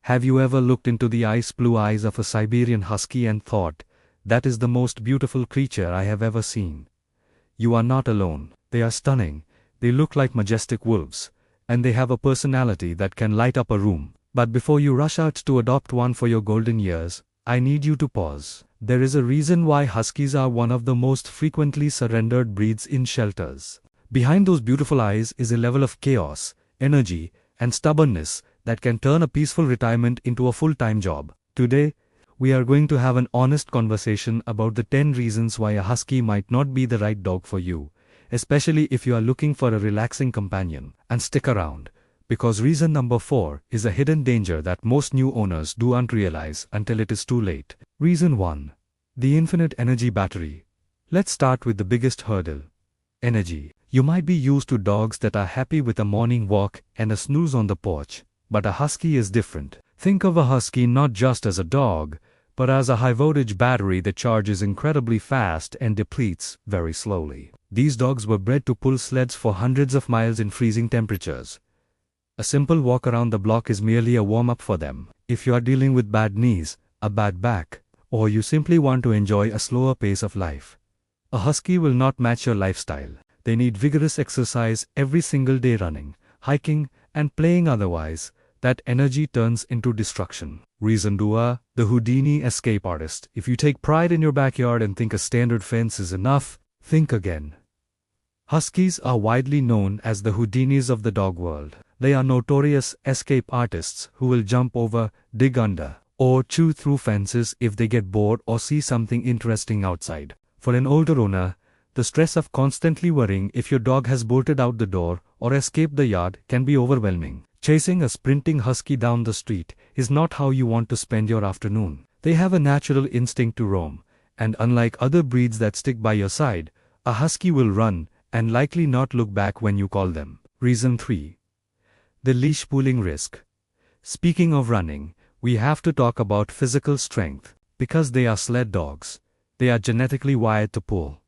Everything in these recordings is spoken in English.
Have you ever looked into the ice blue eyes of a Siberian Husky and thought, that is the most beautiful creature I have ever seen? You are not alone. They are stunning, they look like majestic wolves, and they have a personality that can light up a room. But before you rush out to adopt one for your golden years, I need you to pause. There is a reason why Huskies are one of the most frequently surrendered breeds in shelters. Behind those beautiful eyes is a level of chaos, energy, and stubbornness that can turn a peaceful retirement into a full-time job. Today, we are going to have an honest conversation about the 10 reasons why a Husky might not be the right dog for you, especially if you are looking for a relaxing companion. And stick around, because reason number 4 is a hidden danger that most new owners don't realize until it is too late. Reason 1. The infinite energy battery. Let's start with the biggest hurdle. Energy. You might be used to dogs that are happy with a morning walk and a snooze on the porch, but a Husky is different. Think of a Husky not just as a dog, but as a high-voltage battery that charges incredibly fast and depletes very slowly. These dogs were bred to pull sleds for hundreds of miles in freezing temperatures. A simple walk around the block is merely a warm-up for them. If you are dealing with bad knees, a bad back, or you simply want to enjoy a slower pace of life, a Husky will not match your lifestyle. They need vigorous exercise every single day, running, hiking, and playing. Otherwise, that energy turns into destruction. Reason 2. The Houdini escape artist. If you take pride in your backyard and think a standard fence is enough, think again. Huskies are widely known as the Houdinis of the dog world. They are notorious escape artists who will jump over, dig under, or chew through fences if they get bored or see something interesting outside. For an older owner, the stress of constantly worrying if your dog has bolted out the door or escaped the yard can be overwhelming. Chasing a sprinting Husky down the street is not how you want to spend your afternoon. They have a natural instinct to roam, and unlike other breeds that stick by your side, a Husky will run and likely not look back when you call them. Reason 3. The leash pulling risk. Speaking of running, we have to talk about physical strength. Because they are sled dogs, they are genetically wired to pull.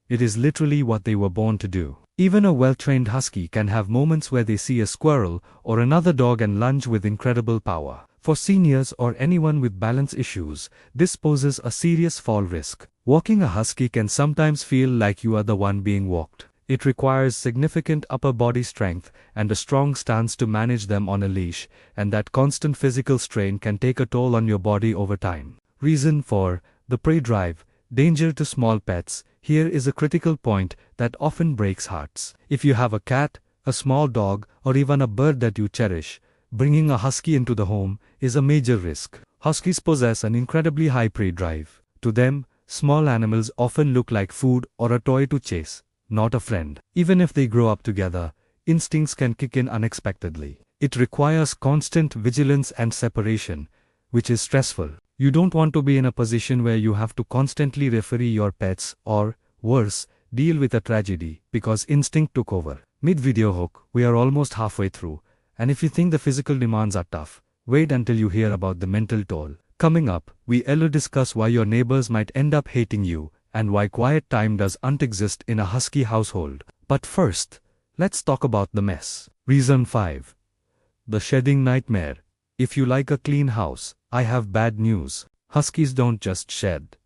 It is literally what they were born to do. Even a well-trained Husky can have moments where they see a squirrel or another dog and lunge with incredible power. For seniors or anyone with balance issues, this poses a serious fall risk. Walking a Husky can sometimes feel like you are the one being walked. It requires significant upper body strength and a strong stance to manage them on a leash, and that constant physical strain can take a toll on your body over time. Reason 4. The prey drive. Danger to small pets. Here is a critical point that often breaks hearts. If you have a cat, a small dog, or even a bird that you cherish, bringing a Husky into the home is a major risk. Huskies possess an incredibly high prey drive. To them, small animals often look like food or a toy to chase, not a friend. Even if they grow up together, instincts can kick in unexpectedly. It requires constant vigilance and separation, which is stressful. You don't want to be in a position where you have to constantly referee your pets or, worse, deal with a tragedy because instinct took over. Mid-video hook, we are almost halfway through, and if you think the physical demands are tough, wait until you hear about the mental toll. Coming up, we'll discuss why your neighbors might end up hating you and why quiet time doesn't exist in a Husky household. But first, let's talk about the mess. Reason 5. The shedding nightmare. If you like a clean house, I have bad news. Huskies don't just shed.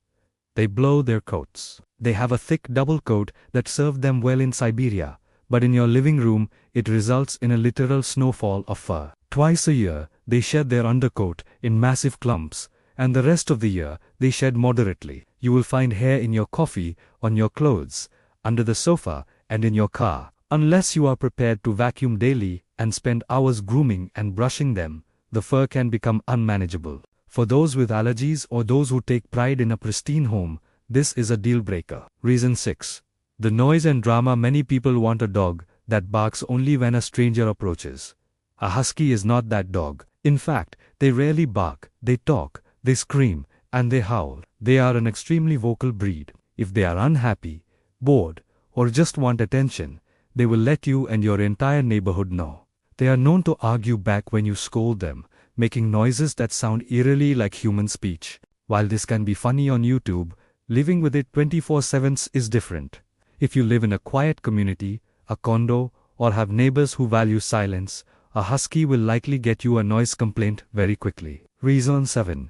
They blow their coats. They have a thick double coat that served them well in Siberia, but in your living room, it results in a literal snowfall of fur. Twice a year, they shed their undercoat in massive clumps, and the rest of the year, they shed moderately. You will find hair in your coffee, on your clothes, under the sofa, and in your car. Unless you are prepared to vacuum daily and spend hours grooming and brushing them, the fur can become unmanageable. For those with allergies or those who take pride in a pristine home, this is a deal breaker. Reason 6. The noise and drama. Many people want a dog that barks only when a stranger approaches. A Husky is not that dog. In fact, they rarely bark, they talk, they scream, and they howl. They are an extremely vocal breed. If they are unhappy, bored, or just want attention, they will let you and your entire neighborhood know. They are known to argue back when you scold them, making noises that sound eerily like human speech. While this can be funny on YouTube, living with it 24/7 is different. If you live in a quiet community, a condo, or have neighbors who value silence, a husky will likely get you a noise complaint very quickly. Reason 7.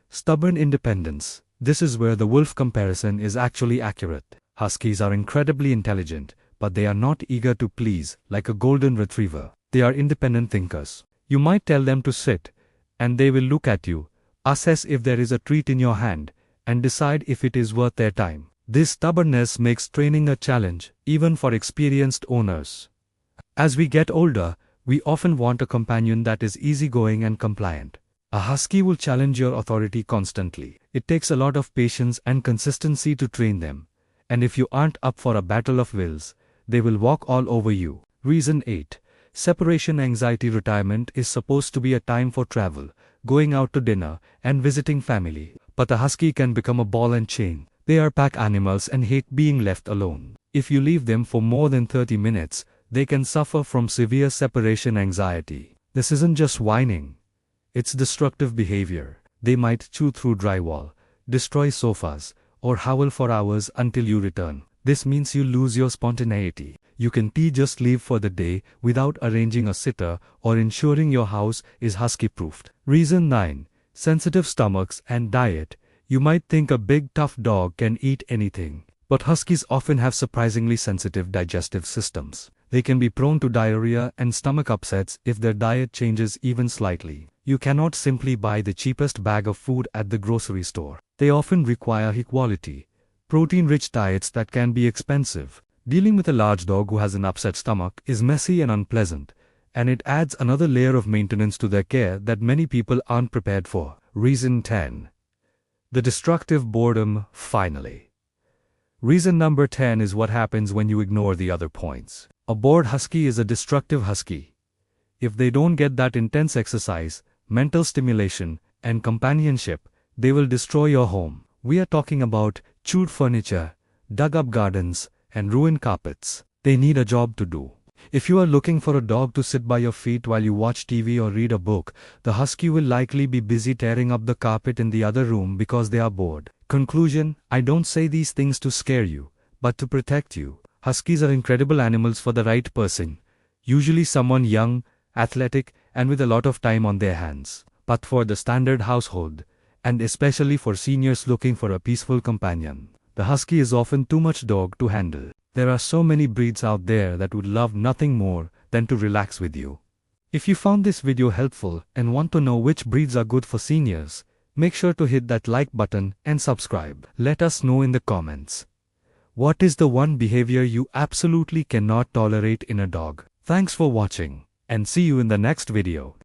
Stubborn independence. This is where the wolf comparison is actually accurate. Huskies are incredibly intelligent, but they are not eager to please like a golden retriever. They are independent thinkers. You might tell them to sit, and they will look at you, assess if there is a treat in your hand, and decide if it is worth their time. This stubbornness makes training a challenge, even for experienced owners. As we get older, we often want a companion that is easygoing and compliant. A husky will challenge your authority constantly. It takes a lot of patience and consistency to train them, and if you aren't up for a battle of wills, they will walk all over you. Reason 8. Separation anxiety. Retirement is supposed to be a time for travel, going out to dinner, and visiting family. But a husky can become a ball and chain. They are pack animals and hate being left alone. If you leave them for more than 30 minutes, they can suffer from severe separation anxiety. This isn't just whining. It's destructive behavior. They might chew through drywall, destroy sofas, or howl for hours until you return. This means you lose your spontaneity. You can just leave for the day without arranging a sitter or ensuring your house is husky-proofed. Reason 9. Sensitive stomachs and diet. You might think a big tough dog can eat anything, but huskies often have surprisingly sensitive digestive systems. They can be prone to diarrhea and stomach upsets if their diet changes even slightly. You cannot simply buy the cheapest bag of food at the grocery store. They often require high-quality, protein-rich diets that can be expensive. Dealing with a large dog who has an upset stomach is messy and unpleasant, and it adds another layer of maintenance to their care that many people aren't prepared for. Reason 10. The destructive boredom. Finally. Reason number 10 is what happens when you ignore the other points. A bored husky is a destructive husky. If they don't get that intense exercise, mental stimulation, and companionship, they will destroy your home. We are talking about chewed furniture, dug-up gardens, and ruined carpets. They need a job to do. If you are looking for a dog to sit by your feet while you watch TV or read a book, the husky will likely be busy tearing up the carpet in the other room because they are bored. Conclusion: I don't say these things to scare you, but to protect you. Huskies are incredible animals for the right person, usually someone young, athletic, and with a lot of time on their hands. But for the standard household, and especially for seniors looking for a peaceful companion, the husky is often too much dog to handle. There are so many breeds out there that would love nothing more than to relax with you. If you found this video helpful and want to know which breeds are good for seniors, make sure to hit that like button and subscribe. Let us know in the comments. What is the one behavior you absolutely cannot tolerate in a dog? Thanks for watching, and see you in the next video.